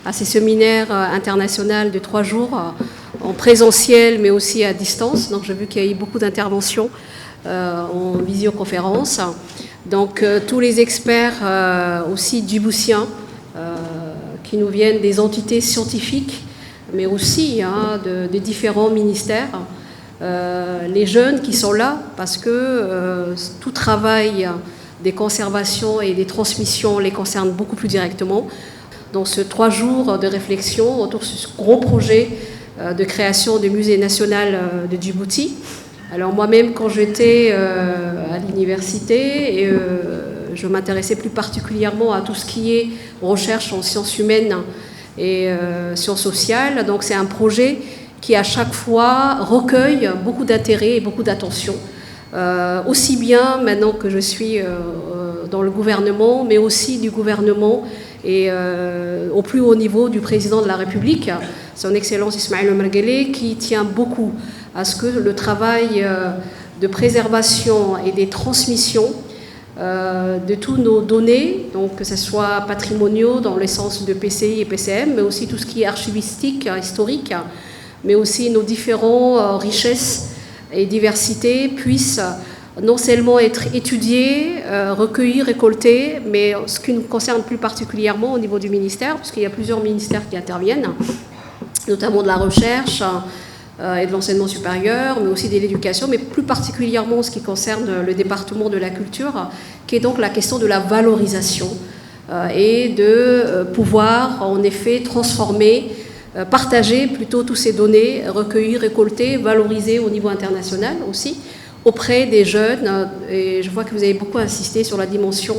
à ces séminaires internationaux de 3 jours, en présentiel mais aussi à distance. Donc j'ai vu qu'il y a eu beaucoup d'interventions en visioconférence. Donc tous les experts aussi djiboutiens qui nous viennent des entités scientifiques, mais aussi des différents ministères. Les jeunes qui sont là, parce que tout travail des conservations et des transmissions les concerne beaucoup plus directement. Donc ce 3 jours de réflexion autour de ce gros projet de création du musée national de Djibouti. Alors moi-même, quand j'étais à l'université, je m'intéressais plus particulièrement à tout ce qui est recherche en sciences humaines et sciences sociales. Donc c'est un projet qui à chaque fois recueille beaucoup d'intérêt et beaucoup d'attention. Aussi bien maintenant que je suis dans le gouvernement, mais aussi du gouvernement et au plus haut niveau du président de la République, son Excellence Ismaël Omar Guelleh, qui tient beaucoup à ce que le travail de préservation et des transmissions de tous nos données, donc que ce soit patrimoniaux dans le sens de PCI et PCM, mais aussi tout ce qui est archivistique, historique, mais aussi nos différentes richesses et diversités puissent non seulement être étudiées, recueillies, récoltées, mais ce qui nous concerne plus particulièrement au niveau du ministère, parce qu'il y a plusieurs ministères qui interviennent, notamment de la recherche et de l'enseignement supérieur, mais aussi de l'éducation, mais plus particulièrement ce qui concerne le département de la culture, qui est donc la question de la valorisation et de pouvoir en effet transformer, partager plutôt toutes ces données, recueillies, récoltées, valorisées au niveau international aussi, auprès des jeunes. Et je vois que vous avez beaucoup insisté sur la dimension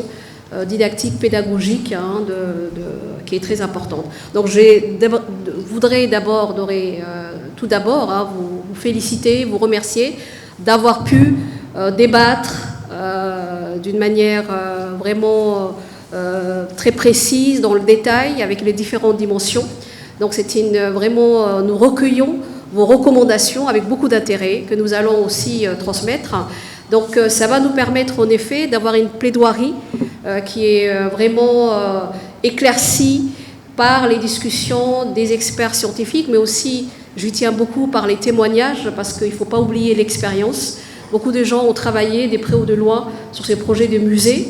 didactique, pédagogique, qui est très importante. Donc je voudrais tout d'abord vous féliciter, vous remercier d'avoir pu débattre d'une manière vraiment très précise, dans le détail, avec les différentes dimensions. Donc vraiment, nous recueillons vos recommandations avec beaucoup d'intérêt que nous allons aussi transmettre. Donc ça va nous permettre en effet d'avoir une plaidoirie qui est vraiment éclaircie par les discussions des experts scientifiques, mais aussi, j'y tiens beaucoup, par les témoignages, parce qu'il ne faut pas oublier l'expérience. Beaucoup de gens ont travaillé de près ou de loin sur ces projets de musées,